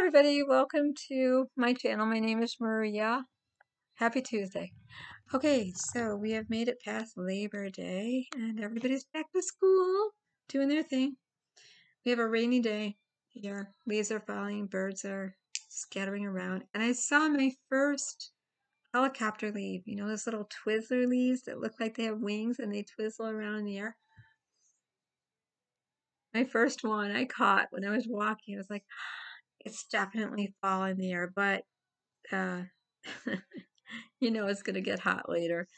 everybody, welcome to my channel. My name is Maria. Happy Tuesday. Okay, so we have made it past Labor Day and everybody's back to school doing their thing. We have a rainy day here. Leaves are falling, birds are scattering around, and I saw my first helicopter leaf. You know those little Twizzler leaves that look like they have wings and they twizzle around in the air? My first one I caught when I was walking. I was like, it's definitely fall in the air, but uh, you know it's going to get hot later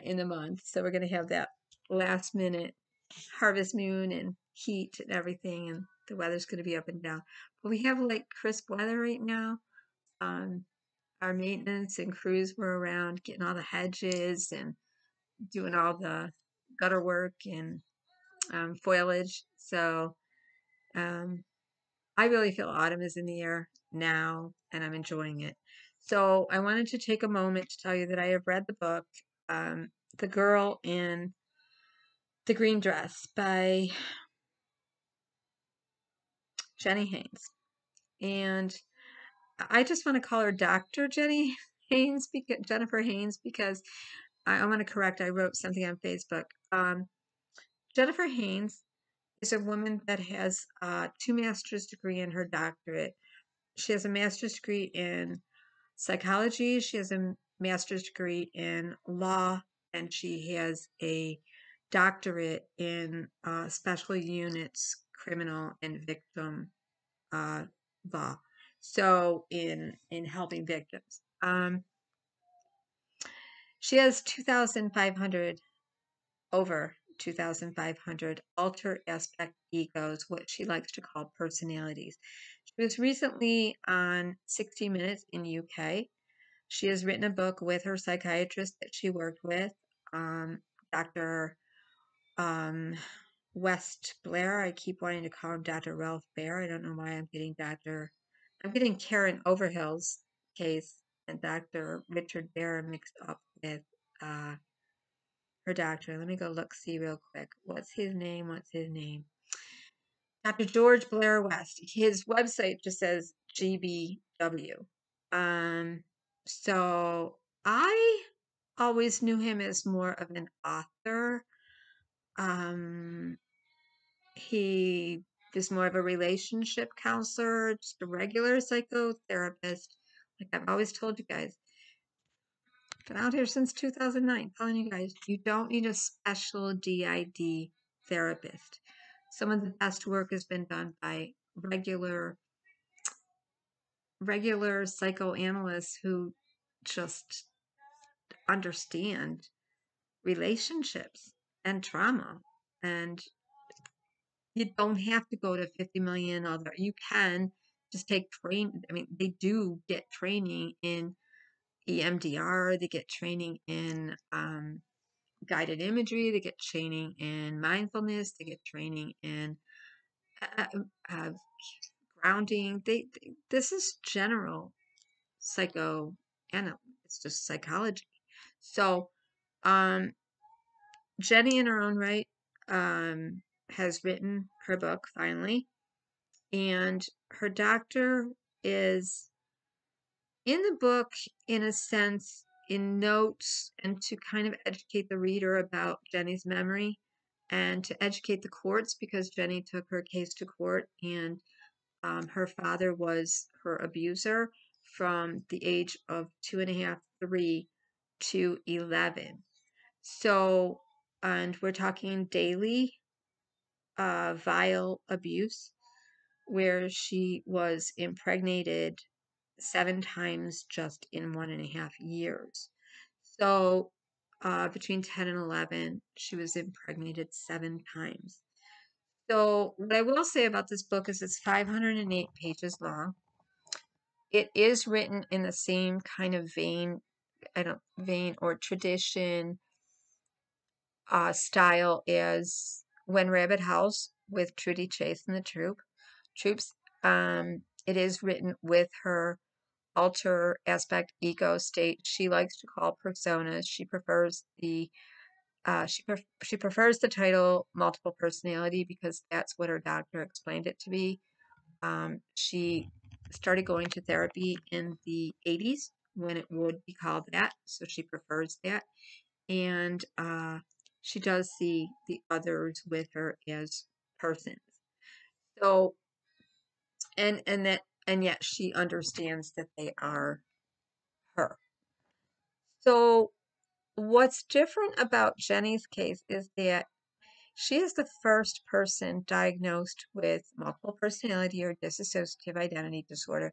in the month. So we're going to have that last minute harvest moon and heat and everything, and the weather's going to be up and down. But we have like crisp weather right now. Our maintenance and crews were around getting all the hedges and doing all the gutter work and foliage. So I really feel autumn is in the air now, and I'm enjoying it. So I wanted to take a moment to tell you that I have read the book, The Girl in the Green Dress by Jeni Haynes. And I just want to call her Dr. Jeni Haynes, Jennifer Haynes, because I want to correct, I wrote something on Facebook. Jennifer Haynes is a woman that has 2 master's degree in her doctorate. She has a master's degree in psychology. She has a master's degree in law, and she has a doctorate in special units, criminal and victim law. So in helping victims, she has 2,500 over 2,500 alter aspect egos, what she likes to call personalities. She was recently on 60 Minutes in UK. She has written a book with her psychiatrist that she worked with, Dr. West Blair. I keep wanting to call him Dr. Ralph Bear. I don't know why I'm getting Karen Overhill's case and Dr. Richard Bear mixed up with her doctor. Let me go see real quick. What's his name? Dr. George Blair West. His website just says GBW. So I always knew him as more of an author. He was more of a relationship counselor, just a regular psychotherapist. Like I've always told you guys, been out here since 2009, telling you guys, you don't need a special DID therapist. Some of the best work has been done by regular psychoanalysts who just understand relationships and trauma. And you don't have to go to 50 million other. You can just take training. I mean, they do get training in EMDR. They get training in guided imagery. They get training in mindfulness. They get training in uh, uh, grounding. This is general psycho, and it's just psychology. So, Jeni, in her own right, has written her book finally, and her doctor is in the book, in a sense, in notes, and to kind of educate the reader about Jeni's memory and to educate the courts, because Jeni took her case to court, and her father was her abuser from the age of 2.5, 3 to 11. So, and we're talking daily vile abuse, where she was impregnated 7 times just in 1.5 years. So between 10 and 11, she was impregnated 7 times. So what I will say about this book is it's 508 pages long. It is written in the same kind of vein or tradition, style as When Rabbit House with Trudy Chase and the troops. It is written with her alter aspect ego state. She likes to call personas. She prefers the she prefers the title multiple personality because that's what her doctor explained it to be. She started going to therapy in the 80s when it would be called that. So she prefers that. And she does see the others with her as persons. So, and yet she understands that they are her. So what's different about Jeni's case is that she is the first person diagnosed with multiple personality or dissociative identity disorder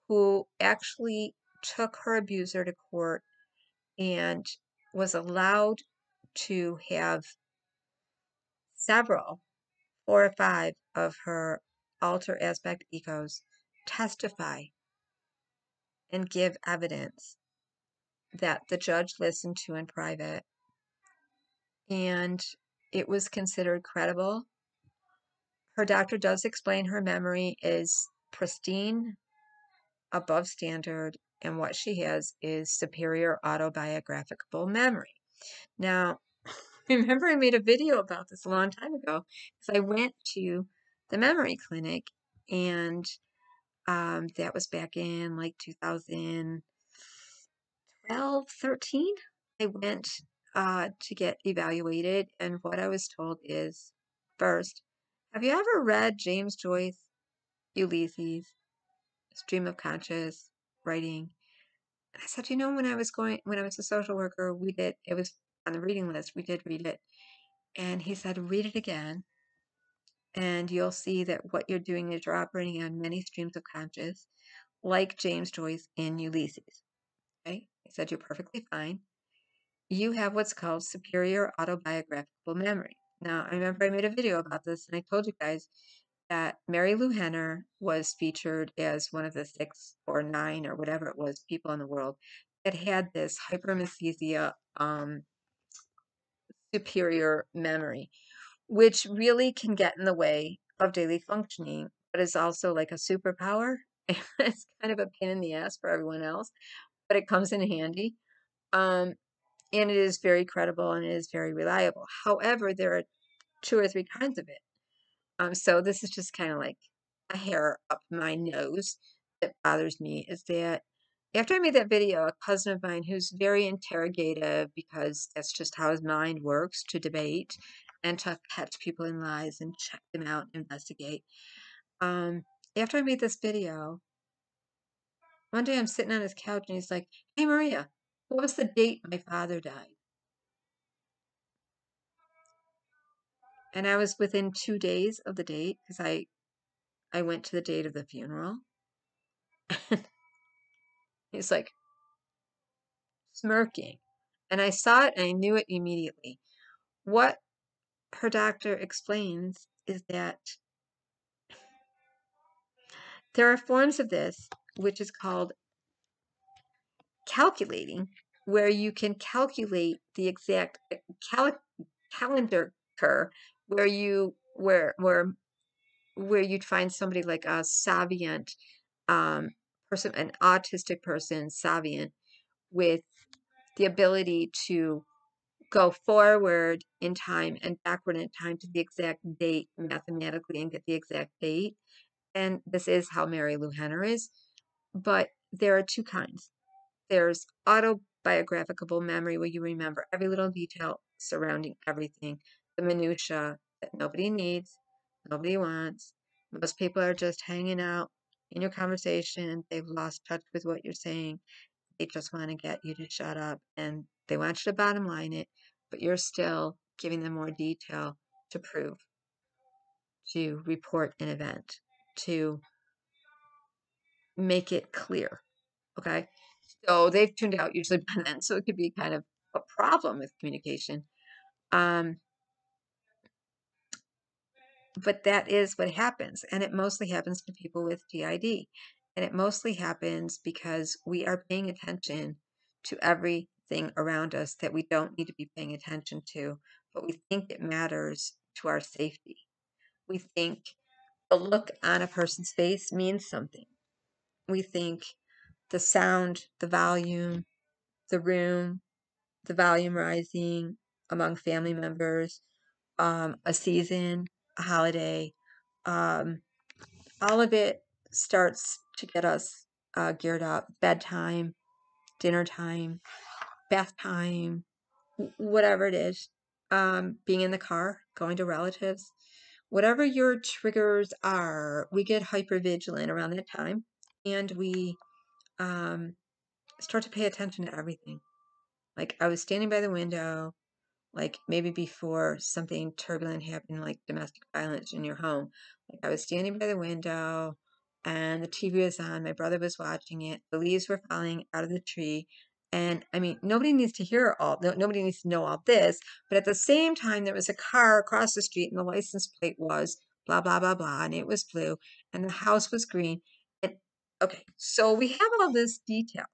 who actually took her abuser to court and was allowed to have several, 4 or 5 of her alter aspect egos testify and give evidence that the judge listened to in private, and it was considered credible. Her doctor does explain her memory is pristine, above standard, and what she has is superior autobiographical memory. Now, remember I made a video about this a long time ago because I went to the memory clinic, and that was back in like 2012, 13. I went to get evaluated, and what I was told is, first, have you ever read James Joyce, Ulysses, Stream of Conscious Writing? And I said, when I was a social worker, it was on the reading list, we did read it. And he said, read it again, and you'll see that what you're doing is you're operating on many streams of conscious, like James Joyce in Ulysses. Okay? He said, you're perfectly fine. You have what's called superior autobiographical memory. Now, I remember I made a video about this, and I told you guys that Mary Lou Henner was featured as one of the 6 or 9 or whatever it was people in the world that had this hypermesthesia, superior memory, which really can get in the way of daily functioning, but is also like a superpower. It's kind of a pain in the ass for everyone else, but it comes in handy. And it is very credible and it is very reliable. However, there are 2 or 3 kinds of it. So this is just kind of like a hair up my nose that bothers me is that after I made that video, a cousin of mine who's very interrogative because that's just how his mind works to debate and to catch people in lies and check them out and investigate. After I made this video, one day I'm sitting on his couch and he's like, "Hey Maria, what was the date my father died?" And I was within 2 days of the date because I went to the date of the funeral. He's like smirking. And I saw it and I knew it immediately. What her doctor explains is that there are forms of this, which is called calculating, where you can calculate the exact calendar cur, where you'd find somebody like a savient person, an autistic person, savient, with the ability to go forward in time and backward in time to the exact date mathematically and get the exact date. And this is how Mary Lou Henner is. But there are 2 kinds. There's autobiographical memory, where you remember every little detail surrounding everything, the minutia that nobody needs, nobody wants. Most people are just hanging out in your conversation. They've lost touch with what you're saying. They just want to get you to shut up, and they want you to bottom line it, but you're still giving them more detail to prove, to report an event, to make it clear. Okay? So they've tuned out usually by then, so it could be kind of a problem with communication. But that is what happens, and it mostly happens to people with DID. And it mostly happens because we are paying attention to everything around us that we don't need to be paying attention to, but we think it matters to our safety. We think the look on a person's face means something. We think the sound, the volume, the room, the volume rising among family members, a season, a holiday, all of it starts to get us geared up. Bedtime, dinner time, bath time, whatever it is. Being in the car, going to relatives, whatever your triggers are, we get hyper vigilant around that time, and we start to pay attention to everything. Like, I was standing by the window, like maybe before something turbulent happened, like domestic violence in your home. Like, I was standing by the window and the TV was on. My brother was watching it. The leaves were falling out of the tree. And I mean, nobody needs to hear nobody needs to know all this. But at the same time, there was a car across the street and the license plate was blah, blah, blah, blah. And it was blue and the house was green. And okay, so we have all this detail.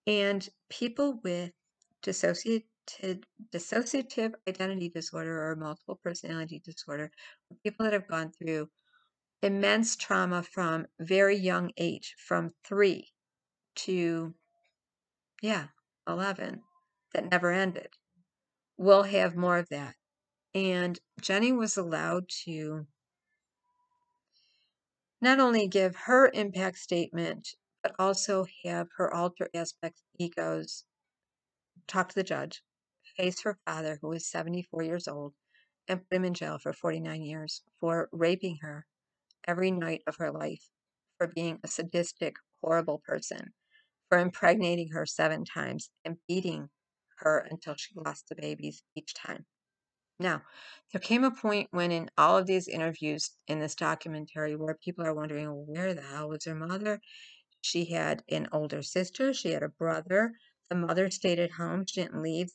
And people with dissociative identity disorder or multiple personality disorder, people that have gone through immense trauma from very young age, from 3 to, 11, that never ended, will have more of that. And Jeni was allowed to not only give her impact statement, but also have her alter aspects egos talk to the judge, face her father, who was 74 years old, and put him in jail for 49 years for raping her every night of her life, for being a sadistic, horrible person, for impregnating her 7 times and beating her until she lost the babies each time. Now, there came a point when in all of these interviews in this documentary where people are wondering, well, where the hell was her mother? She had an older sister, she had a brother. The mother stayed at home. She didn't leave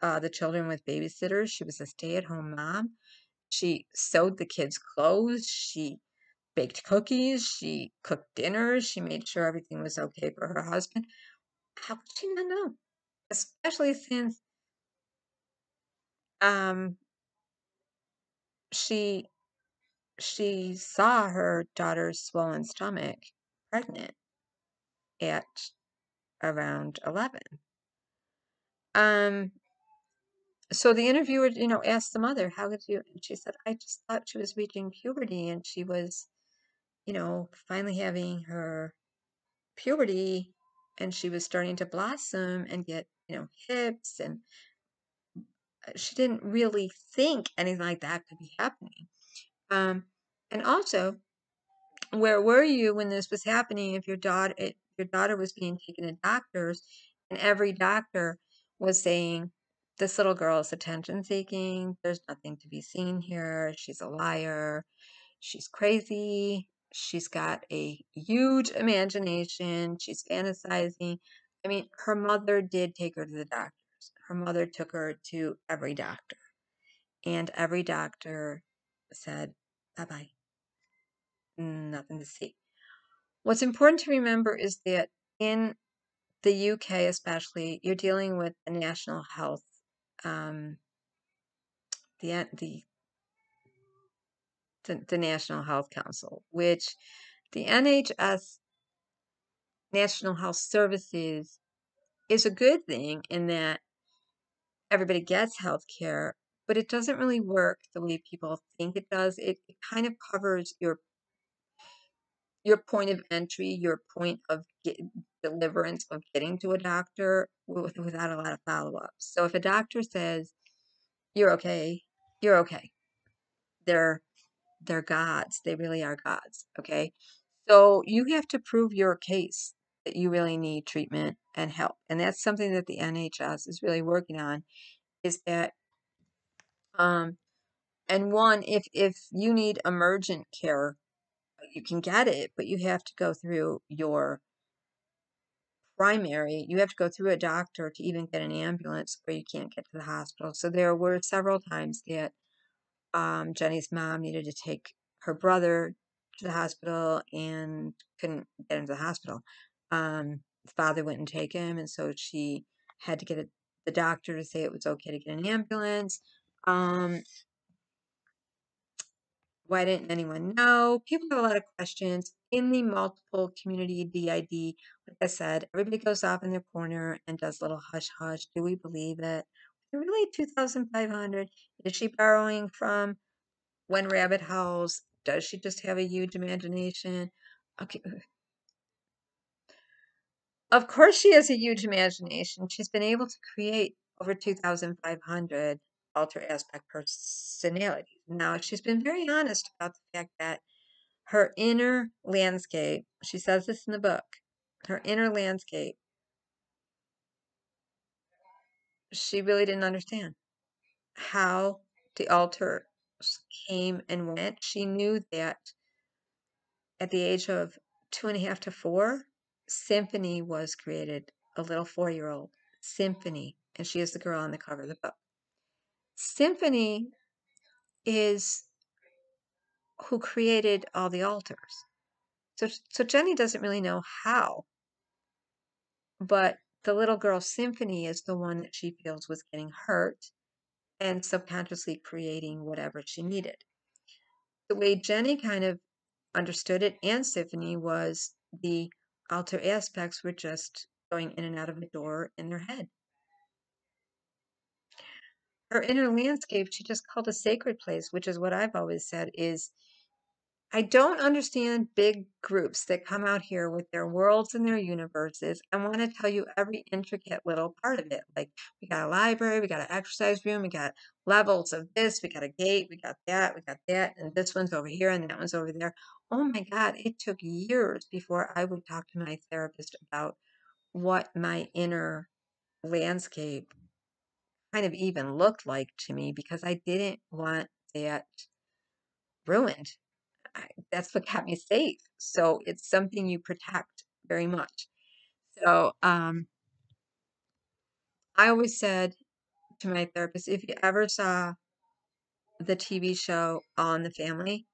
the children with babysitters. She was a stay-at-home mom. She sewed the kids' clothes. She baked cookies. She cooked dinners. She made sure everything was okay for her husband. How could she not know? Especially since um, she she saw her daughter's swollen stomach pregnant at around 11. Um, so the interviewer, asked the mother, how did you, and she said, I just thought she was reaching puberty and she was, finally having her puberty and she was starting to blossom and get, hips, and she didn't really think anything like that could be happening. And also, where were you when this was happening? If your daughter was being taken to doctors, and every doctor was saying, "This little girl is attention seeking. There's nothing to be seen here. She's a liar. She's crazy. She's got a huge imagination. She's fantasizing." I mean, her mother did take her to the doctors. Her mother took her to every doctor, and every doctor said, "Bye bye. Nothing to see." What's important to remember is that in the UK, especially, you're dealing with the national health, um, the the National Health Council, which the NHS, National Health Services, is a good thing in that everybody gets health care, but it doesn't really work the way people think it does. It kind of covers your point of entry, your point of deliverance of getting to a doctor without a lot of follow-ups. So if a doctor says you're okay, you're okay. They're they're gods. They really are gods. Okay. So you have to prove your case that you really need treatment and help. And that's something that the NHS is really working on, is that um and one, if you need emergent care, you can get it, but you have to go through you have to go through a doctor to even get an ambulance, or you can't get to the hospital. So there were several times that Jeni's mom needed to take her brother to the hospital and couldn't get into the hospital. The father wouldn't take him, and so she had to get the doctor to say it was okay to get an ambulance. Um, Why didn't anyone know? People have a lot of questions. In the multiple community DID, like I said, everybody goes off in their corner and does little hush hush. Do we believe it? Really, 2,500? Is she borrowing from When Rabbit Howls? does she just have a huge imagination? Okay. Of course she has a huge imagination. She's been able to create over 2,500 alter aspect personalities. Now, she's been very honest about the fact that her inner landscape, she says this in the book, her inner landscape, she really didn't understand how the alters came and went. She knew that at the age of 2.5 to 4, Symphony was created, a little 4-year-old. Symphony, and she is the girl on the cover of the book. Symphony is who created all the alters. So Jeni doesn't really know how, but the little girl Symphony is the one that she feels was getting hurt and subconsciously creating whatever she needed. The way Jeni kind of understood it and Symphony was the alter aspects were just going in and out of a door in their head. Her inner landscape, she just called a sacred place, which is what I've always said is I don't understand big groups that come out here with their worlds and their universes and want to tell you every intricate little part of it. Like, we got a library, we got an exercise room, we got levels of this, we got a gate, we got that, and this one's over here and that one's over there. Oh my God, it took years before I would talk to my therapist about what my inner landscape kind of even looked like to me because I didn't want that ruined. That's what kept me safe. So it's something you protect very much. So I always said to my therapist, if you ever saw the TV show All in the Family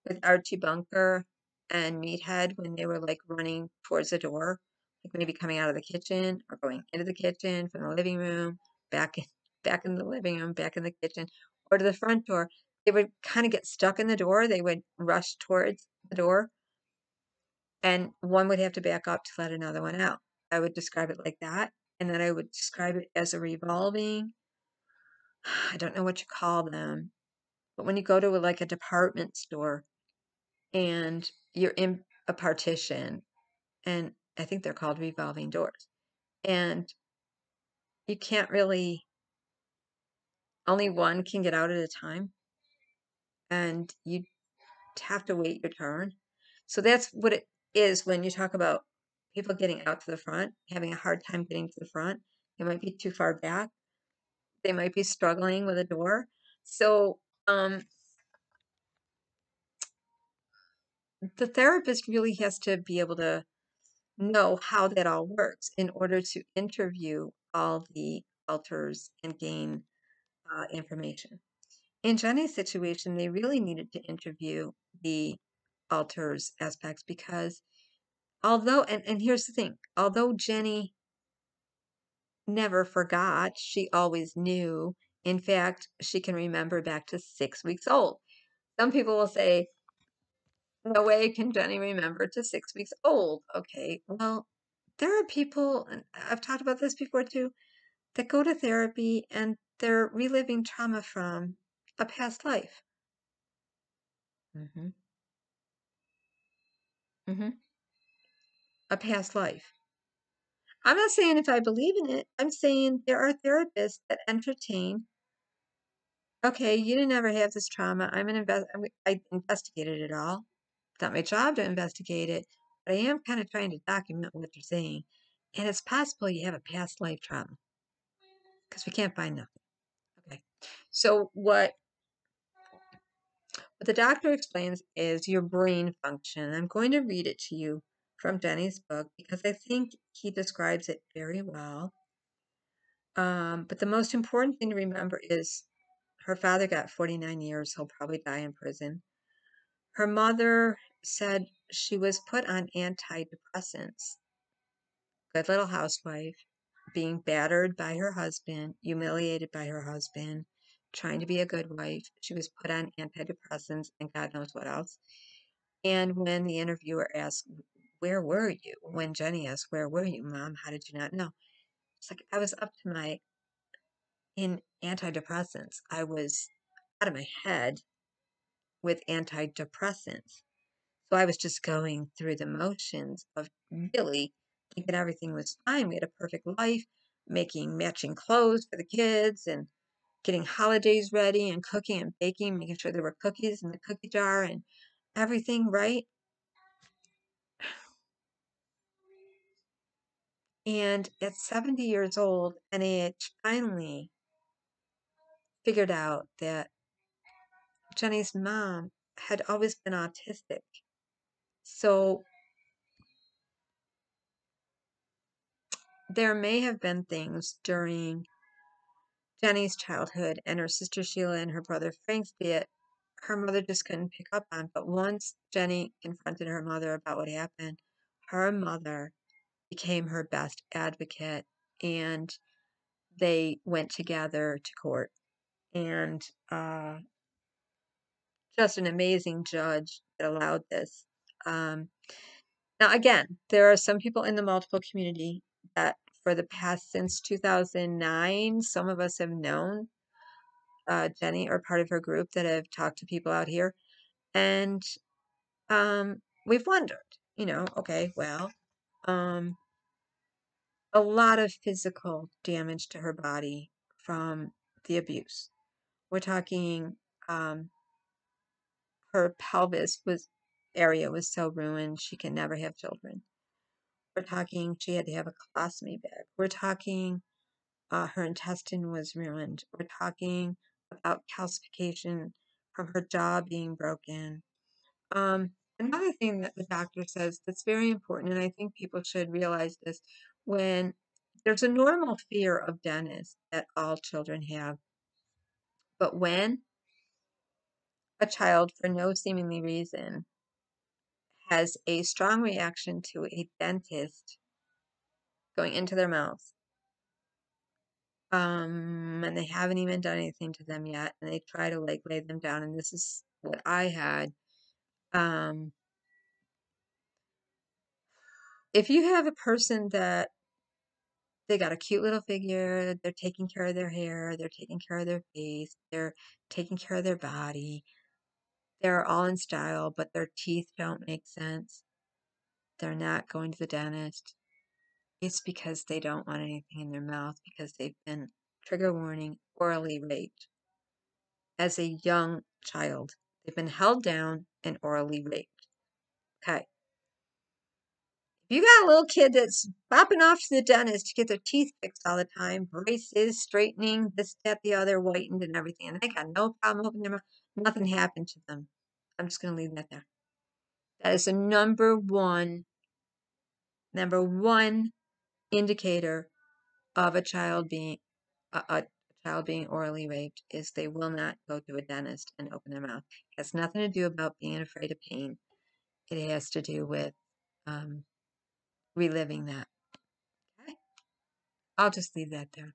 with Archie Bunker and Meathead when they were like running towards the door, like maybe coming out of the kitchen or going into the kitchen from the living room, back in, back in the living room, back in the kitchen, or to the front door, they would kind of get stuck in the door. They would rush towards the door and one would have to back up to let another one out. I would describe it like that. And then I would describe it as a revolving, I don't know what you call them, but when you go to like a department store and you're in a partition, and I think they're called revolving doors, and you can't really, only one can get out at a time, and you have to wait your turn. So that's what it is when you talk about people getting out to the front, having a hard time getting to the front. They might be too far back. They might be struggling with a door. So the therapist really has to be able to know how that all works in order to interview all the alters and gain information. In Jenny's situation, they really needed to interview the alters aspects because although, and here's the thing, although Jeni never forgot, she always knew. In fact, she can remember back to 6 weeks old. Some people will say, no way can Jeni remember to 6 weeks old. Okay, well, there are people, and I've talked about this before too, that go to therapy and they're reliving trauma from a past life. hmm hmm A past life. I'm not saying if I believe in it, I'm saying there are therapists that entertain, okay, you didn't ever have this trauma. I investigated it all. It's not my job to investigate it, but I am kind of trying to document what they're saying. And it's possible you have a past life trauma because we can't find nothing. Okay. So what the doctor explains is your brain function. I'm going to read it to you from Jenny's book because I think he describes it very well. But the most important thing to remember is her father got 49 years. He'll probably die in prison. Her mother said she was put on antidepressants. Good little housewife, being battered by her husband, humiliated by her husband, trying to be a good wife. She was put on antidepressants and God knows what else. And when the interviewer asked, where were you? When Jeni asked, where were you, Mom? How did you not know? It's like, I was up to my, in antidepressants. I was out of my head with antidepressants. So I was just going through the motions of really thinking everything was fine. We had a perfect life, making matching clothes for the kids and getting holidays ready and cooking and baking, making sure there were cookies in the cookie jar and everything right. And at 70 years old, NIH finally figured out that Jenny's mom had always been autistic. So there may have been things during Jenny's childhood and her sister Sheila and her brother Frank's that her mother just couldn't pick up on. But once Jeni confronted her mother about what happened, her mother became her best advocate and they went together to court. And just an amazing judge that allowed this. Now, again, there are some people in the multiple community that for the past since 2009, some of us have known Jeni or part of her group that have talked to people out here. And we've wondered, okay, well, um, a lot of physical damage to her body from the abuse. We're talking her pelvis area was so ruined she can never have children. We're talking she had to have a colostomy bag. We're talking her intestine was ruined. We're talking about calcification from her jaw being broken. Another thing that the doctor says that's very important, and I think people should realize this, when there's a normal fear of dentists that all children have, but when a child, for no seemingly reason, has a strong reaction to a dentist going into their mouth, and they haven't even done anything to them yet, and they try to like lay them down, and this is what I had. If you have a person that they got a cute little figure, they're taking care of their hair, they're taking care of their face, they're taking care of their body, they're all in style, but their teeth don't make sense, they're not going to the dentist, it's because they don't want anything in their mouth because they've been, trigger warning, orally raped as a young child. They've been held down and orally raped. Okay. If you got a little kid that's bopping off to the dentist to get their teeth fixed all the time, braces, straightening, this, that, the other, whitened and everything, and they got no problem opening their mouth, nothing happened to them. I'm just going to leave that there. That is the number one indicator of a child being a child being orally raped is they will not go to a dentist and open their mouth. It has nothing to do about being afraid of pain. It has to do with reliving that. Okay? I'll just leave that there.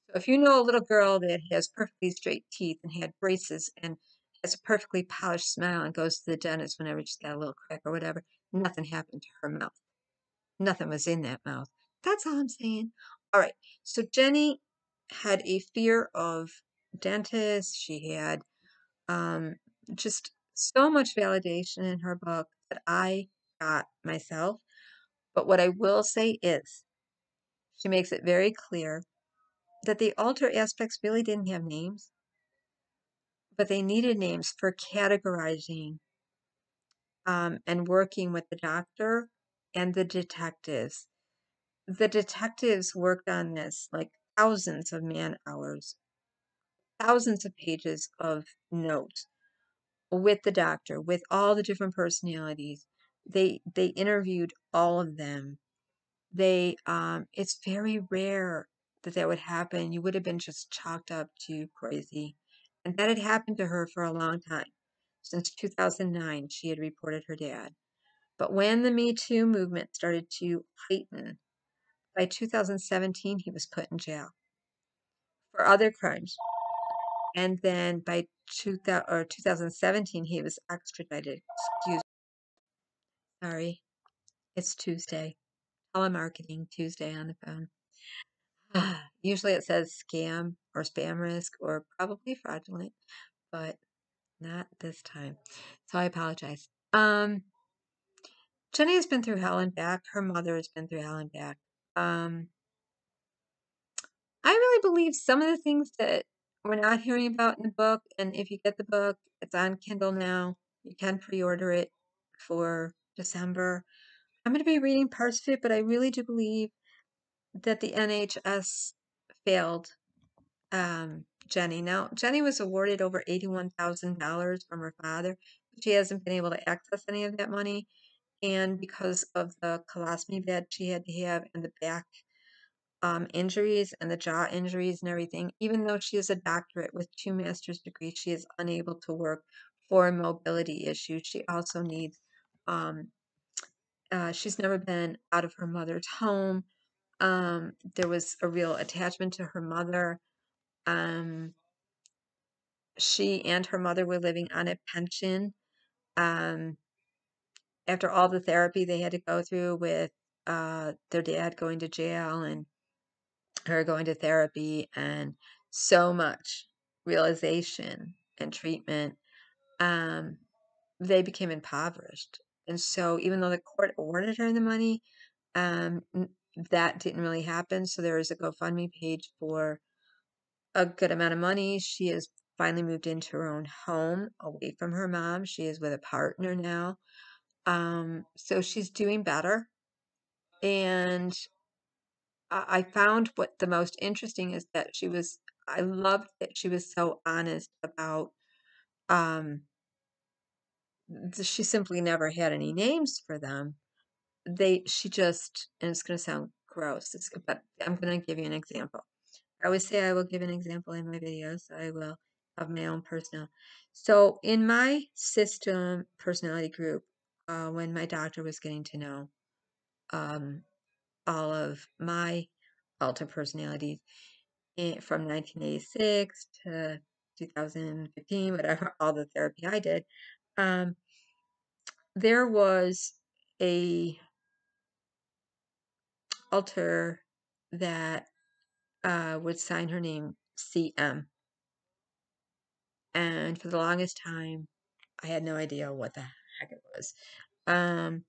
So if you know a little girl that has perfectly straight teeth and had braces and has a perfectly polished smile and goes to the dentist whenever she's got a little crack or whatever, nothing happened to her mouth. Nothing was in that mouth. That's all I'm saying. All right. So Jeni had a fear of dentists. She had just so much validation in her book that I got myself. But what I will say is she makes it very clear that the alter aspects really didn't have names, but they needed names for categorizing and working with the doctor and the detectives. The detectives worked on this like thousands of man hours, thousands of pages of notes with the doctor, with all the different personalities. They interviewed all of them. It's very rare that that would happen. You would have been just chalked up to crazy. And that had happened to her for a long time. Since 2009, she had reported her dad. But when the Me Too movement started to heighten, by 2017, he was put in jail for other crimes. And then by 2017, he was extradited. Excuse me. Sorry. It's Tuesday. Telemarketing Tuesday on the phone. Usually it says scam or spam risk or probably fraudulent, but Not this time. So I apologize. Jeni has been through hell and back. Her mother has been through hell and back. I really believe some of the things that we're not hearing about in the book, and if you get the book, it's on Kindle now. You can pre-order it for December. I'm going to be reading parts of it, but I really do believe that the NHS failed Jeni. Now, Jeni was awarded over $81,000 from her father, but she hasn't been able to access any of that money. And because of the colostomy bed she had to have and the back injuries and the jaw injuries and everything, even though she is a doctorate with 2 master's degrees, she is unable to work for mobility issues. She also needs, um, she's never been out of her mother's home. There was a real attachment to her mother. Um, she and her mother were living on a pension. Um, After all the therapy they had to go through with their dad going to jail and her going to therapy and so much realization and treatment, um, they became impoverished. And so even though the court awarded her the money, um, that didn't really happen. So there is a GoFundMe page for a good amount of money. She has finally moved into her own home away from her mom. She is with a partner now. So she's doing better. And I found what the most interesting is that I loved that she was so honest about, um, she simply never had any names for them. She just, and it's going to sound gross, but I'm going to give you an example. I always say I will give an example in my videos. So I will of my own personal. So in my system personality group, when my doctor was getting to know um, all of my alter personalities from 1986 to 2015, whatever, all the therapy I did, um, there was a alter that would sign her name CM. And for the longest time, I had no idea what the heck it was. Um,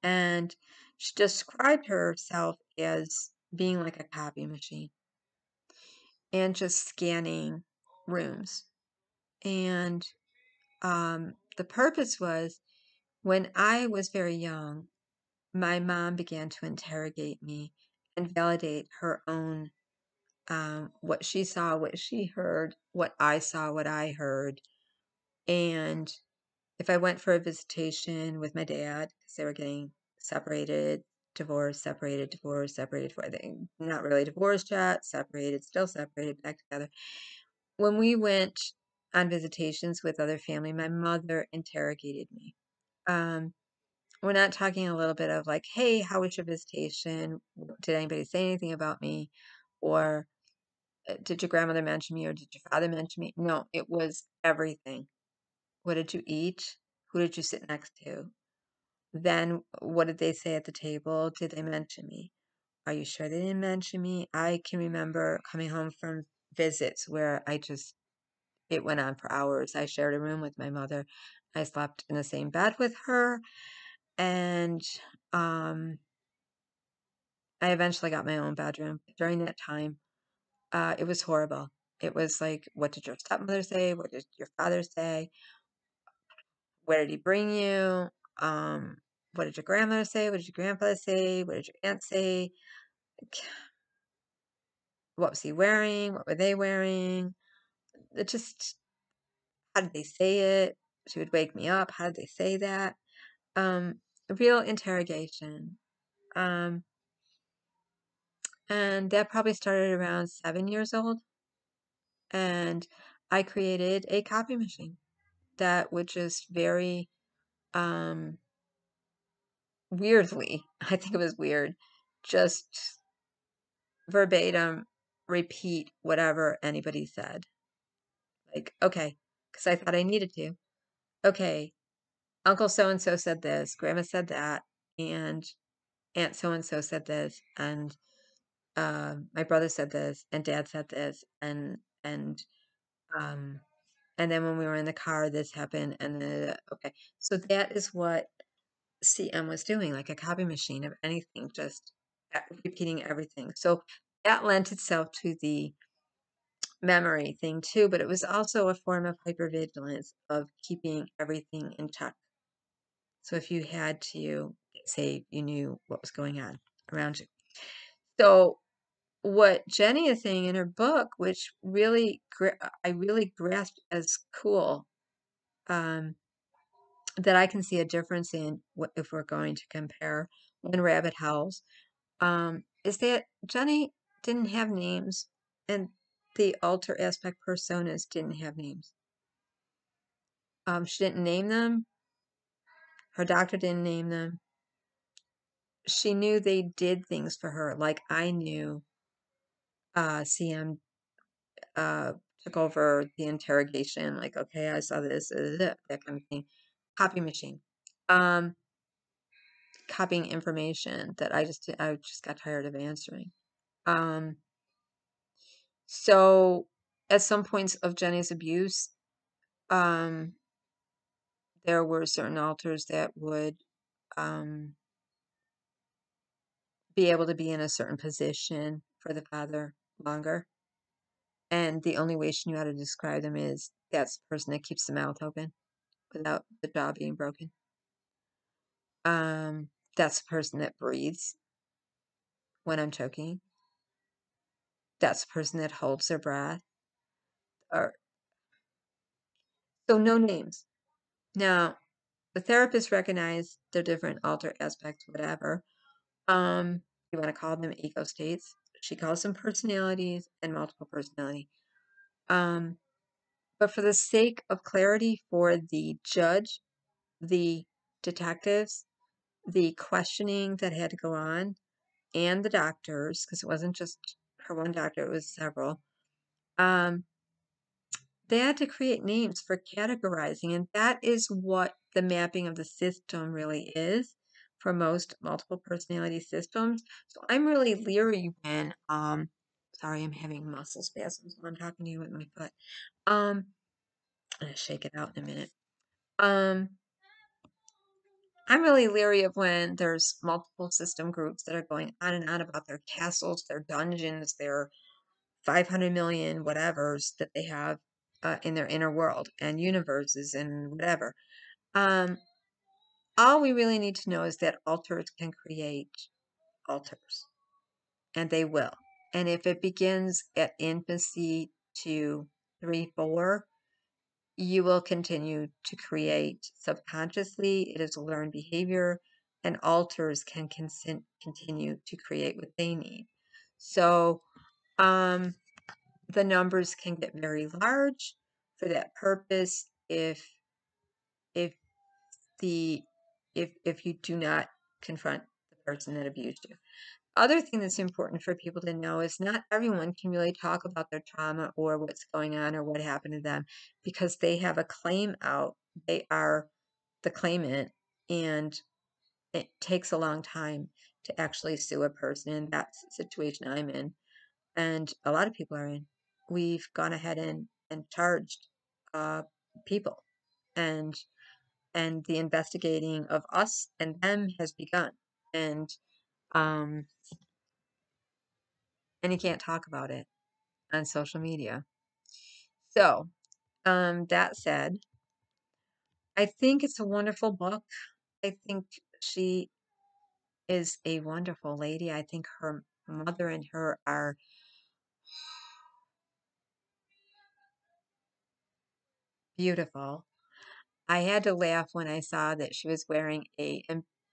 and she described herself as being like a copy machine and just scanning rooms. And the purpose was when I was very young, my mom began to interrogate me and validate her own what she saw, what she heard, what I saw, what I heard. And if I went for a visitation with my dad, because they were getting separated, divorced, separated, divorced, separated, for they not really divorced yet, separated, still separated, back together. When we went on visitations with other family, my mother interrogated me. We're not talking a little bit of like, hey, how was your visitation? Did anybody say anything about me? Or did your grandmother mention me? Or did your father mention me? No, it was everything. What did you eat? Who did you sit next to? Then what did they say at the table? Did they mention me? Are you sure they didn't mention me? I can remember coming home from visits where it went on for hours. I shared a room with my mother. I slept in the same bed with her. And I eventually got my own bedroom. During that time, it was horrible. It was like, what did your stepmother say? What did your father say? Where did he bring you? What did your grandmother say? What did your grandfather say? What did your aunt say? What was he wearing? What were they wearing? It just, how did they say it? She would wake me up. How did they say that? Real interrogation. And that probably started around 7 years old. And I created a copy machine that would just very weirdly, I think it was weird, just verbatim repeat whatever anybody said. Like, okay, because I thought I needed to. Okay, Uncle so and so said this, Grandma said that, and Aunt so and so said this, and my brother said this, and Dad said this, and um, And then when we were in the car, this happened. And then, okay. So that is what CM was doing, like a copy machine of anything, just repeating everything. So that lent itself to the memory thing too, but it was also a form of hypervigilance of keeping everything in check. So if you had to, say, you knew what was going on around you. So what Jeni is saying in her book, which really I really grasped as cool, that I can see a difference in what if we're going to compare When Rabbit Howls, is that Jeni didn't have names and the alter aspect personas didn't have names. She didn't name them. Her doctor didn't name them. She knew they did things for her, like I knew CM took over the interrogation, like, okay, I saw this, that kind of thing. Copy machine. Copying information that I just got tired of answering. So at some points of Jeni's abuse, there were certain alters that would be able to be in a certain position for the father longer. And the only way she knew how to describe them is that's the person that keeps the mouth open without the jaw being broken. That's the person that breathes when I'm choking. That's the person that holds their breath. Or so no names. Now, the therapist recognized their different alter aspects, whatever. You want to call them ego states. She calls them personalities and multiple personality. But for the sake of clarity for the judge, the detectives, the questioning that had to go on, and the doctors, because it wasn't just her one doctor, it was several, they had to create names for categorizing, and that is what the mapping of the system really is for most multiple personality systems. So I'm really leery when, sorry, I'm having muscle spasms when I'm talking to you with my foot. I'm gonna shake it out in a minute. I'm really leery of when there's multiple system groups that are going on and on about their castles, their dungeons, their 500 million whatevers that they have in their inner world and universes and whatever. All we really need to know is that alters can create alters, and they will. And if it begins at infancy to 3, 4, you will continue to create subconsciously. It is a learned behavior, and alters can continue to create what they need. So, the numbers can get very large for that purpose if if the if you do not confront the person that abused you. Other thing that's important for people to know is not everyone can really talk about their trauma or what's going on or what happened to them because they have a claim out. They are the claimant, and it takes a long time to actually sue a person. And that's the situation I'm in, and a lot of people are in. We've gone ahead and charged people, and the investigating of us and them has begun, and um, you can't talk about it on social media. So, that said, I think it's a wonderful book. I think she is a wonderful lady. I think her mother and her are beautiful. I had to laugh when I saw that she was wearing a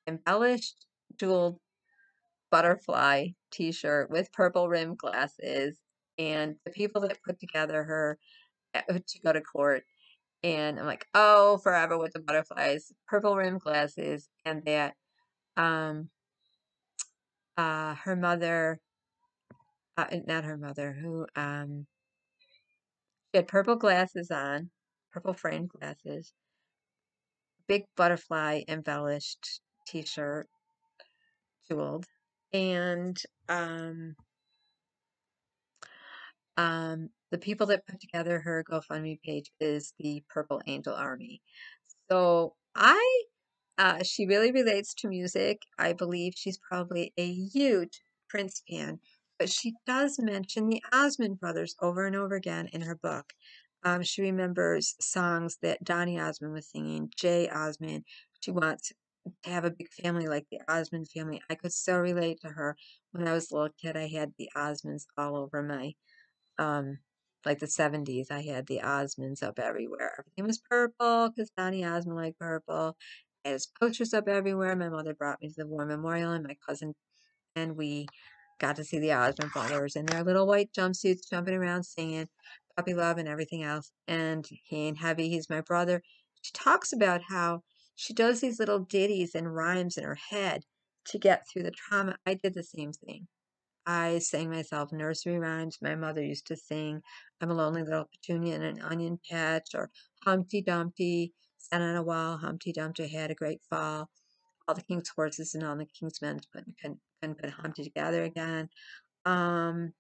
embellished jeweled butterfly t-shirt with purple rimmed glasses, and the people that put together her to go to court. And I'm like, oh, forever with the butterflies, purple rimmed glasses, and that her mother, not her mother, who she had purple glasses on, purple framed glasses, big butterfly embellished t-shirt, jeweled, and the people that put together her GoFundMe page is the Purple Angel Army. So she really relates to music. I believe she's probably a huge Prince fan, but she does mention the Osmond brothers over and over again in her book. She remembers songs that Donny Osmond was singing, Jay Osmond. She wants to have a big family like the Osmond family. I could so relate to her. When I was a little kid, I had the Osmonds all over my um, like the 70s, I had the Osmonds up everywhere. Everything was purple because Donny Osmond liked purple. I had his posters up everywhere. My mother brought me to the War Memorial, and my cousin and we got to see the Osmond brothers in their little white jumpsuits jumping around singing Puppy Love and everything else. And he ain't heavy, he's my brother. She talks about how she does these little ditties and rhymes in her head to get through the trauma. I did the same thing. I sang myself nursery rhymes. My mother used to sing I'm a lonely little petunia in an onion patch, or Humpty Dumpty sat on a wall, Humpty Dumpty had a great fall. All the king's horses and all the king's men couldn't put Humpty together again. Um,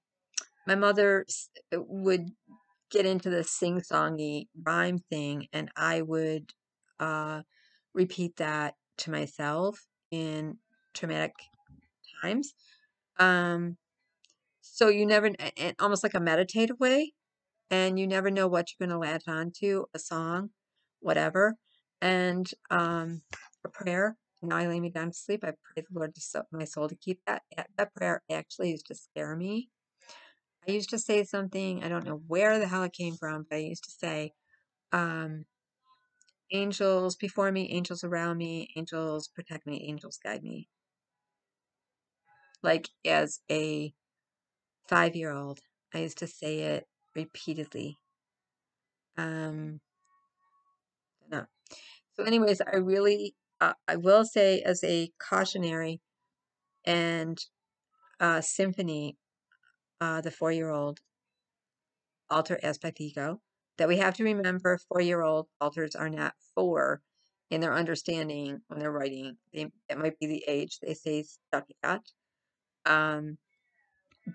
my mother would get into the sing-songy rhyme thing, and I would uh, repeat that to myself in traumatic times. Um, So you never, almost like a meditative way, and you never know what you're going to latch on to, a song, whatever, and a prayer. Now I lay me down to sleep. I pray the Lord to my soul to keep that. That prayer actually used to scare me. I used to say something, I don't know where the hell it came from, but I used to say, um, angels before me, angels around me, angels protect me, angels guide me. Like as a 5-year-old, I used to say it repeatedly. No. So, anyways, I will say as a cautionary and symphony, the 4-year-old alter aspect ego, that we have to remember 4-year-old alters are not 4 in their understanding when they're writing. That might be the age they say stuck at. Um,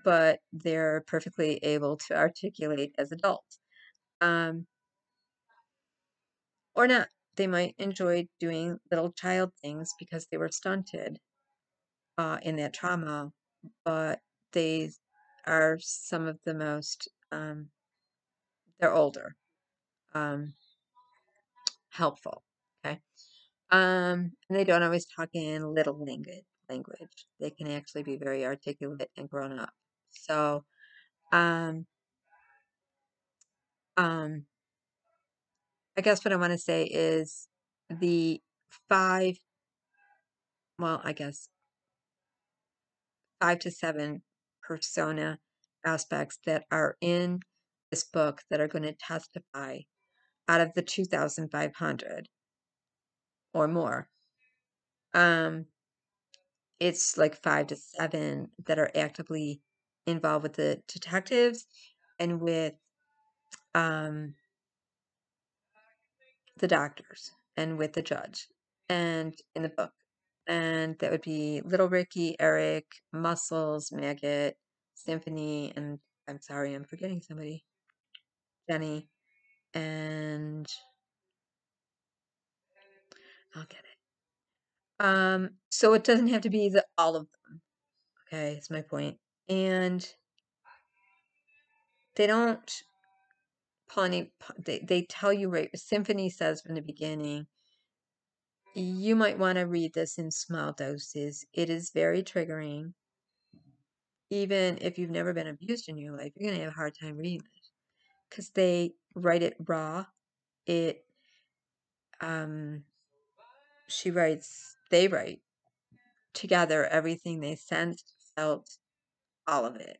but they're perfectly able to articulate as adults. Um, or not. They might enjoy doing little child things because they were stunted in that trauma, but they are some of the most, they're older, um, helpful. Okay. And they don't always talk in little language. They can actually be very articulate and grown up. So, um, um, I guess what I want to say is the 5, well, I guess 5 to 7 persona aspects that are in this book that are going to testify out of the 2,500 or more. It's like 5 to 7 that are actively involved with the detectives and with um, the doctors and with the judge and in the book. And that would be Little Ricky, Eric, Muscles, Maggot, Symphony, and I'm sorry, I'm forgetting somebody. Jeni, and I'll get it. So it doesn't have to be all of them. Okay, is my point. And they don't pull any, they tell you right, Symphony says from the beginning, you might want to read this in small doses. It is very triggering. Even if you've never been abused in your life, you're going to have a hard time reading it because they write it raw. It, um, they write together everything they sensed, felt, all of it.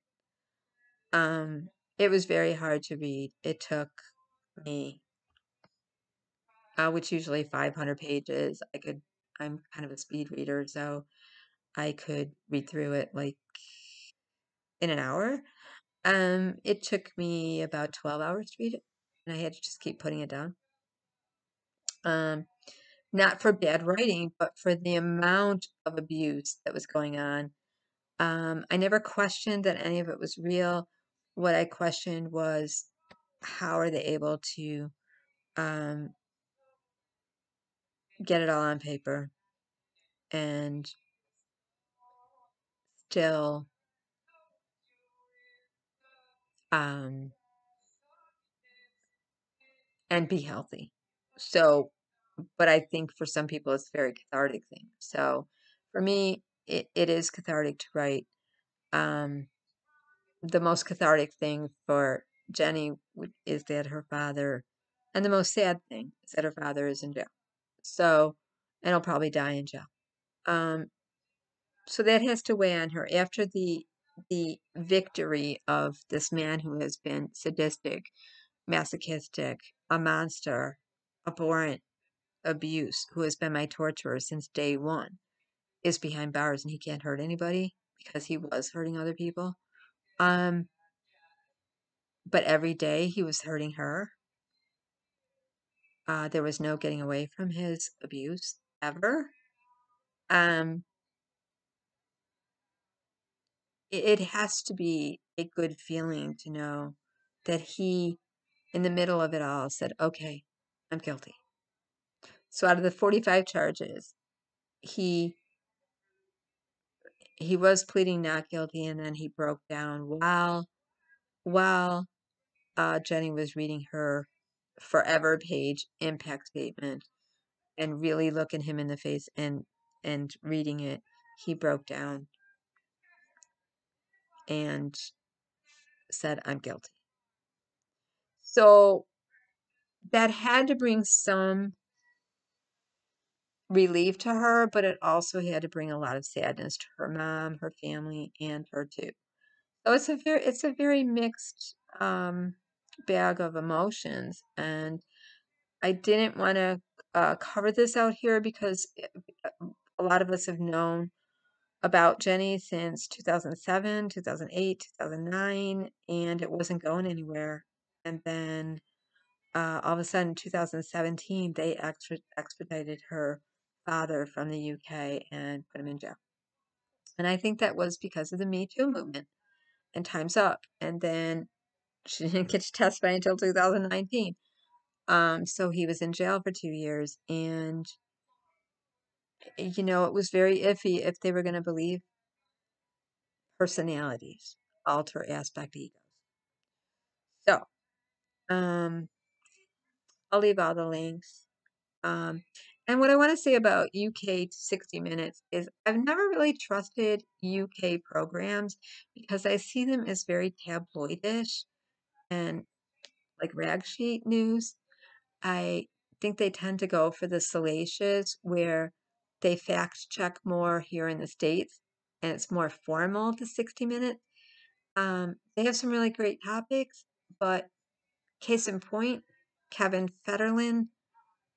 It was very hard to read. It took me, which usually 500 pages. I'm kind of a speed reader, so I could read through it like in an hour. It took me about 12 hours to read it, and I had to just keep putting it down. Not for bad writing, but for the amount of abuse that was going on. I never questioned that any of it was real what I questioned was, how are they able to get it all on paper and still um, and be healthy. So, but I think for some people it's a very cathartic thing. So for me, it is cathartic to write. Um, the most cathartic thing for Jeni is that her father, and the most sad thing is that her father is in jail. So, and he'll probably die in jail. Um, so that has to weigh on her after the victory of this man who has been sadistic, masochistic, a monster, abhorrent, abuse, who has been my torturer since day one, is behind bars and he can't hurt anybody because he was hurting other people. But every day he was hurting her. There was no getting away from his abuse ever. Um, it has to be a good feeling to know that he, in the middle of it all, said, "Okay, I'm guilty." So out of the 45 charges, he was pleading not guilty, and then he broke down while Jeni was reading her forever page impact statement and really looking him in the face and reading it. He broke down and said, "I'm guilty." So that had to bring some relief to her, but it also had to bring a lot of sadness to her mom, her family, and her too. So it's a very mixed bag of emotions, and I didn't want to cover this out here because a lot of us have known about Jeni since 2007, 2008, 2009, and it wasn't going anywhere. And then all of a sudden, 2017, they extradited her father from the UK and put him in jail. And I think that was because of the Me Too movement and Time's Up. And then she didn't get to testify until 2019. So he was in jail for 2 years. And, it was very iffy if they were going to believe personalities, alter aspect egos. So, I'll leave all the links. And what I want to say about UK 60 Minutes is I've never really trusted UK programs because I see them as very tabloidish and like rag sheet news. I think they tend to go for the salacious where they fact check more here in the States and it's more formal, the 60 Minutes. They have some really great topics, but case in point, Kevin Federline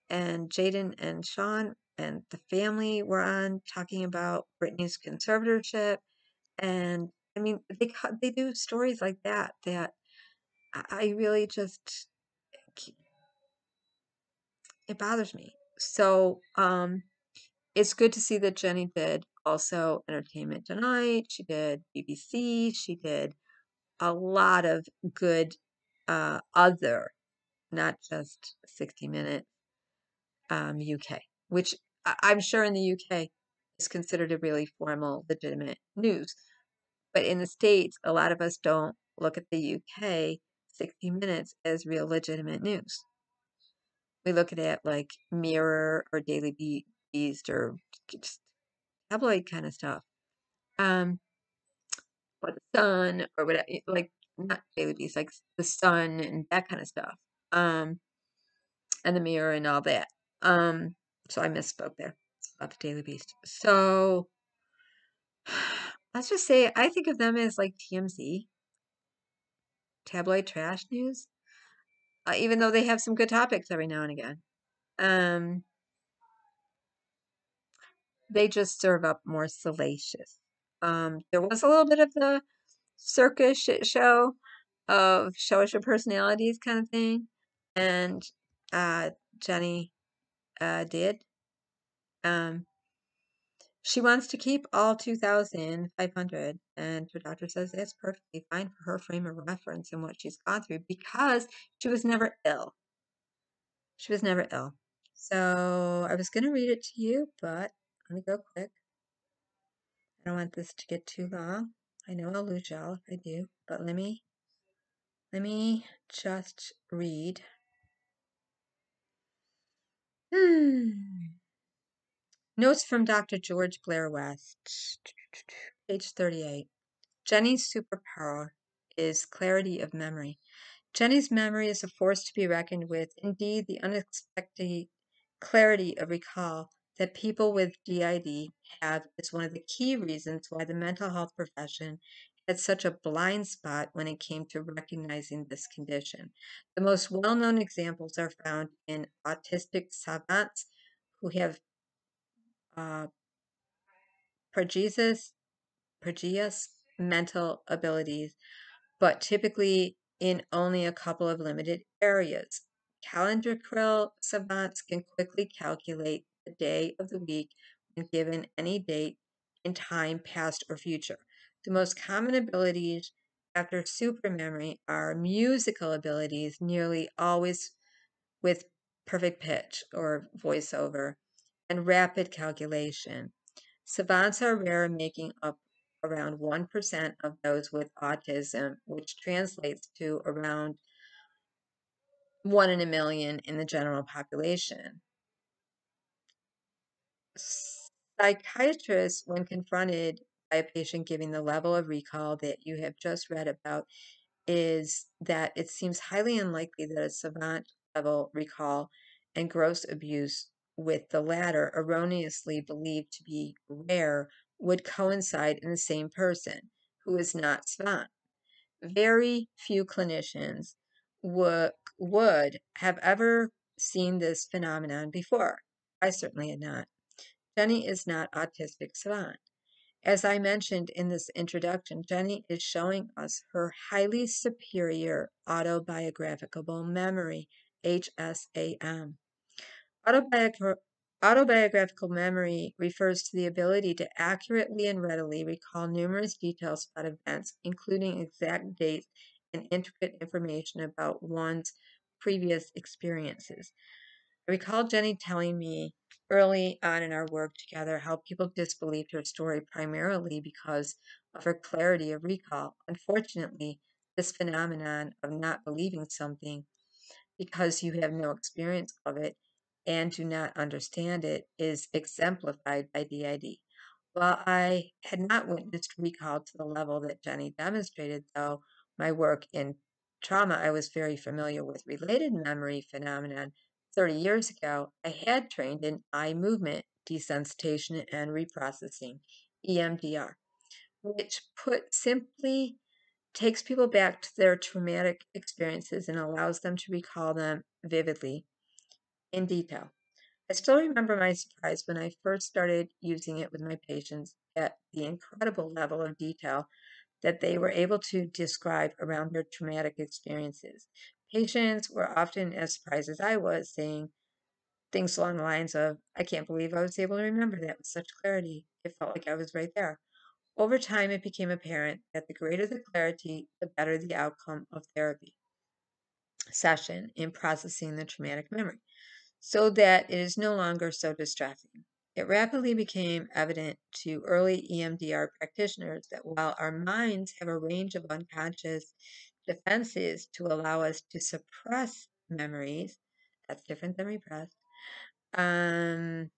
and Jaden and Sean and the family were on talking about Britney's conservatorship. And I mean, they do stories like that I really just, it bothers me. So it's good to see that Jeni did also Entertainment Tonight. She did BBC. She did a lot of good other, not just 60 Minutes UK, which I'm sure in the UK is considered a really formal, legitimate news. But in the States, a lot of us don't look at the UK 60 Minutes as real legitimate news. We look at it like Mirror or Daily Beast or just tabloid kind of stuff. Or the Sun or whatever, like not Daily Beast, like the Sun and that kind of stuff. And the Mirror and all that. So I misspoke there about the Daily Beast. So let's just say I think of them as like TMZ, tabloid trash news, even though they have some good topics every now and again. They just serve up more salacious. There was a little bit of the circus shit show of show us your personalities kind of thing, and Jeni did. She wants to keep all 2,500, and her doctor says that's perfectly fine for her frame of reference and what she's gone through because she was never ill. She was never ill. So I was going to read it to you, but let me go quick. I don't want this to get too long. I know I'll lose y'all if I do, but let me just read. Notes from Dr. George Blair West, page 38. Jeni's superpower is clarity of memory. Jeni's memory is a force to be reckoned with. Indeed, the unexpected clarity of recall that people with DID have is one of the key reasons why the mental health profession had such a blind spot when it came to recognizing this condition. The most well-known examples are found in autistic savants who have uh, prodigious mental abilities, but typically in only a couple of limited areas. Calendrical savants can quickly calculate the day of the week when given any date in time, past or future. The most common abilities after supermemory are musical abilities, nearly always with perfect pitch or voiceover, and rapid calculation. Savants are rare, making up around 1% of those with autism, which translates to around 1 in a million in the general population. Psychiatrists, when confronted by a patient giving the level of recall that you have just read about, is that it seems highly unlikely that a savant level recall and gross abuse with the latter, erroneously believed to be rare, would coincide in the same person who is not savant. Very few clinicians would have ever seen this phenomenon before. I certainly had not. Jeni is not autistic savant. As I mentioned in this introduction, Jeni is showing us her highly superior autobiographical memory, HSAM. Autobiographical memory refers to the ability to accurately and readily recall numerous details about events, including exact dates and intricate information about one's previous experiences. I recall Jeni telling me early on in our work together how people disbelieved her story primarily because of her clarity of recall. Unfortunately, this phenomenon of not believing something because you have no experience of it and do not understand it is exemplified by DID. While I had not witnessed recall to the level that Jeni demonstrated, though my work in trauma, I was very familiar with related memory phenomenon. 30 years ago, I had trained in eye movement desensitization and reprocessing, EMDR, which put simply takes people back to their traumatic experiences and allows them to recall them vividly in detail. I still remember my surprise when I first started using it with my patients at the incredible level of detail that they were able to describe around their traumatic experiences. Patients were often as surprised as I was, saying things along the lines of, I can't believe I was able to remember that with such clarity. It felt like I was right there. Over time, it became apparent that the greater the clarity, the better the outcome of therapy session in processing the traumatic memory, so that it is no longer so distressing. It rapidly became evident to early EMDR practitioners that while our minds have a range of unconscious defenses to allow us to suppress memories, that's different than repress, um,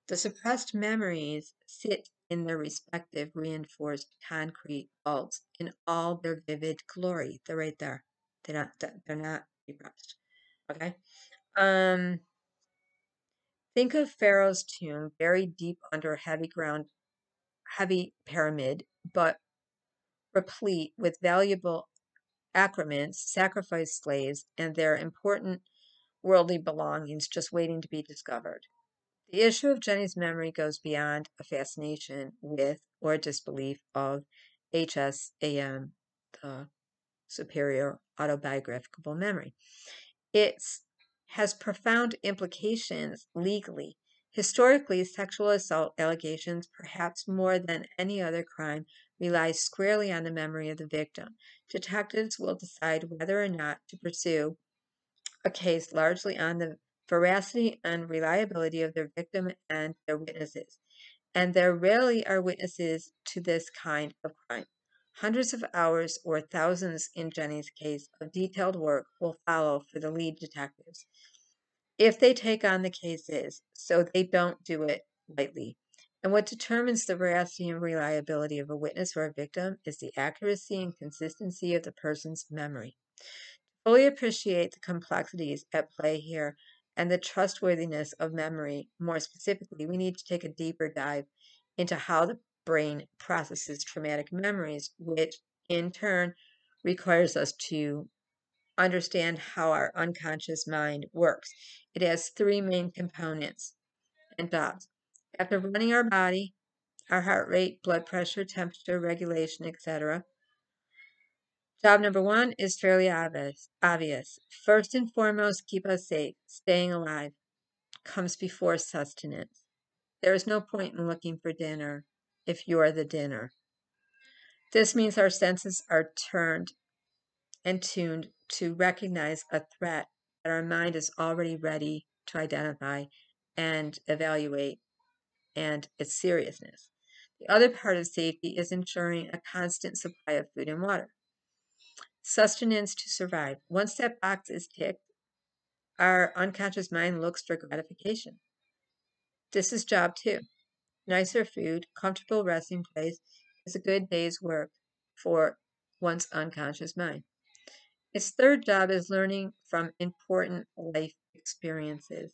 the suppressed memories sit in their respective reinforced concrete vaults in all their vivid glory. They're right there. They're not repressed. Okay. Um, think of Pharaoh's tomb, buried deep under heavy pyramid, but replete with valuable accoutrements, sacrificed slaves, and their important worldly belongings just waiting to be discovered. The issue of Jeni's memory goes beyond a fascination with or disbelief of HSAM, the superior autobiographical memory. It has profound implications legally. Historically, sexual assault allegations, perhaps more than any other crime, rely squarely on the memory of the victim. Detectives will decide whether or not to pursue a case largely on the veracity and reliability of their victim and their witnesses. And there rarely are witnesses to this kind of crime. Hundreds of hours or thousands in Jeni's case of detailed work will follow for the lead detectives if they take on the cases, so they don't do it lightly. And what determines the veracity and reliability of a witness or a victim is the accuracy and consistency of the person's memory. To fully appreciate the complexities at play here and the trustworthiness of memory, more specifically, we need to take a deeper dive into how the brain processes traumatic memories, which in turn requires us to understand how our unconscious mind works. It has three main components and jobs. After running our body, our heart rate, blood pressure, temperature, regulation, etc. Job number one is fairly obvious. First and foremost, keep us safe. Staying alive comes before sustenance. There is no point in looking for dinner if you're the dinner. This means our senses are turned and tuned to recognize a threat that our mind is already ready to identify and evaluate and its seriousness. The other part of safety is ensuring a constant supply of food and water. Sustenance to survive. Once that box is ticked, our unconscious mind looks for gratification. This is job two. Nicer food, comfortable resting place is a good day's work for one's unconscious mind. Its third job is learning from important life experiences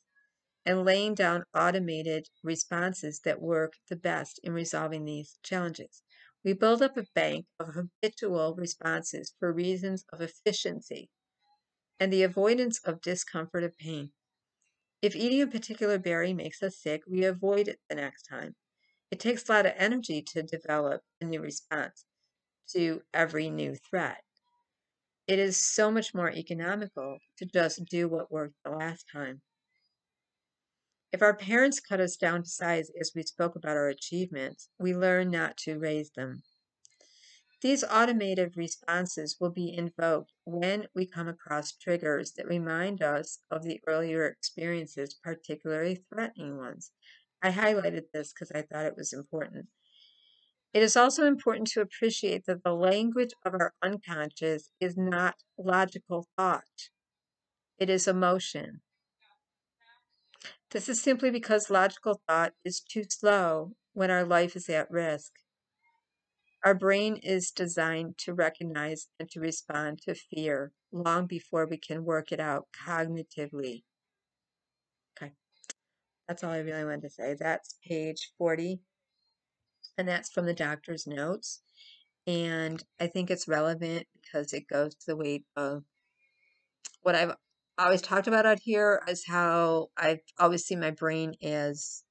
and laying down automated responses that work the best in resolving these challenges. We build up a bank of habitual responses for reasons of efficiency and the avoidance of discomfort of pain. If eating a particular berry makes us sick, we avoid it the next time. It takes a lot of energy to develop a new response to every new threat. It is so much more economical to just do what worked the last time. If our parents cut us down to size as we spoke about our achievements, we learn not to raise them. These automated responses will be invoked when we come across triggers that remind us of the earlier experiences, particularly threatening ones. I highlighted this because I thought it was important. It is also important to appreciate that the language of our unconscious is not logical thought. It is emotion. This is simply because logical thought is too slow when our life is at risk. Our brain is designed to recognize and to respond to fear long before we can work it out cognitively. Okay, that's all I really wanted to say. That's page 40, and that's from the doctor's notes. And I think it's relevant because it goes to the weight of what I've always talked about out here is how I've always seen my brain as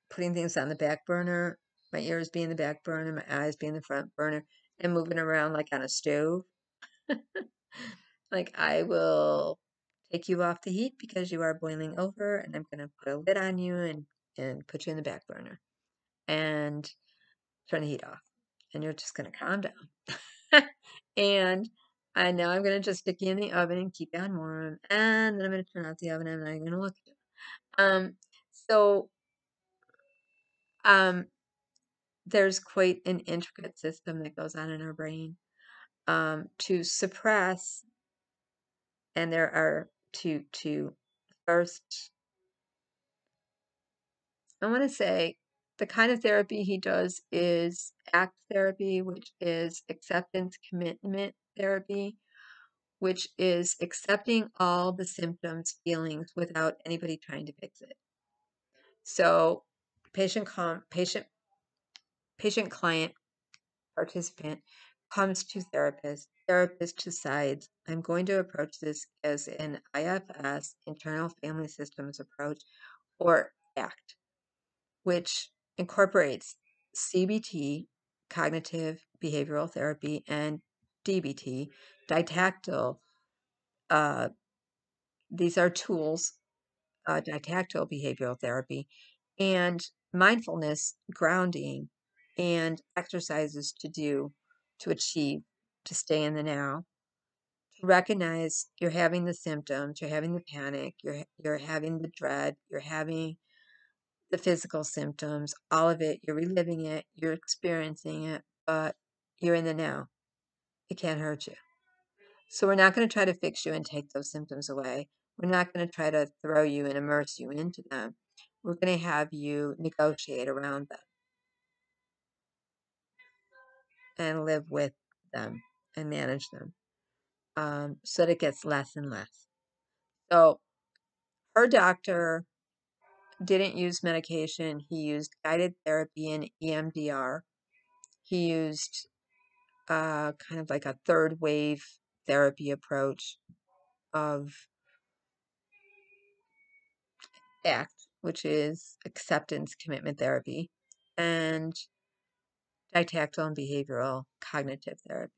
putting things on the back burner, my ears being the back burner, my eyes being the front burner, and moving around like on a stove. Like I will take you off the heat because you are boiling over, and I'm going to put a lid on you and put you in the back burner and turn the heat off. And you're just going to calm down. And I know I'm going to just stick you in the oven and keep you on warm. And then I'm going to turn off the oven and I'm not going to look at you. So um, there's quite an intricate system that goes on in our brain to suppress, and there are to first, I want to say the kind of therapy he does is ACT therapy, which is acceptance commitment therapy, which is accepting all the symptoms, feelings without anybody trying to fix it. So patient client participant comes to therapist decides, I'm going to approach this as an IFS, internal family systems approach, or ACT, which incorporates CBT, cognitive behavioral therapy, and DBT, didactyl. Uh, these are tools, didactyl behavioral therapy, and mindfulness, grounding, and exercises to do to achieve, to stay in the now, to recognize you're having the symptoms, you're having the panic, you're having the dread, you're having the physical symptoms, all of it, you're reliving it, you're experiencing it, but you're in the now. It can't hurt you. So we're not going to try to fix you and take those symptoms away. We're not going to try to throw you and immerse you into them. We're going to have you negotiate around them and live with them and manage them, so that it gets less and less. So her doctor didn't use medication. He used guided therapy and EMDR. He used kind of like a third wave therapy approach of ACT, which is acceptance commitment therapy, and didactyl and behavioral cognitive therapy,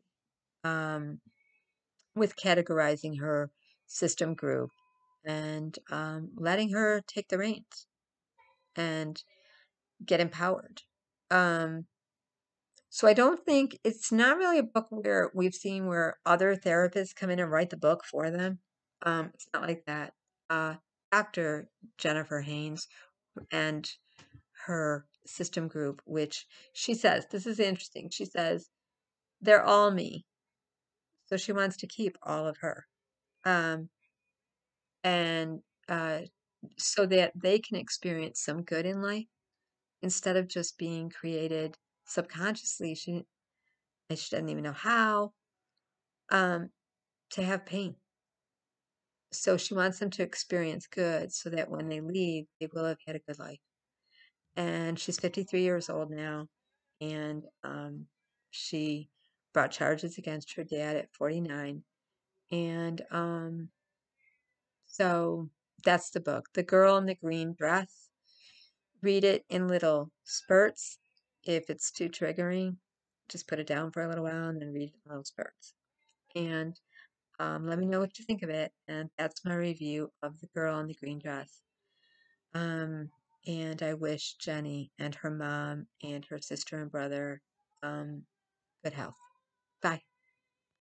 with categorizing her system group and letting her take the reins and get empowered. So I don't think it's not really a book where we've seen where other therapists come in and write the book for them. It's not like that. Uh, Dr. Jennifer Haynes and her system group, which she says, this is interesting. She says, they're all me. So she wants to keep all of her. Um, and uh, so that they can experience some good in life instead of just being created subconsciously. She doesn't even know how, um, to have pain. So she wants them to experience good so that when they leave, they will have had a good life. And she's 53 years old now. And she brought charges against her dad at 49. And so that's the book, The Girl in the Green Dress. Read it in little spurts. If it's too triggering, just put it down for a little while and then read it in little spurts. And let me know what you think of it. And that's my review of The Girl in the Green Dress. And I wish Jeni and her mom and her sister and brother good health. Bye.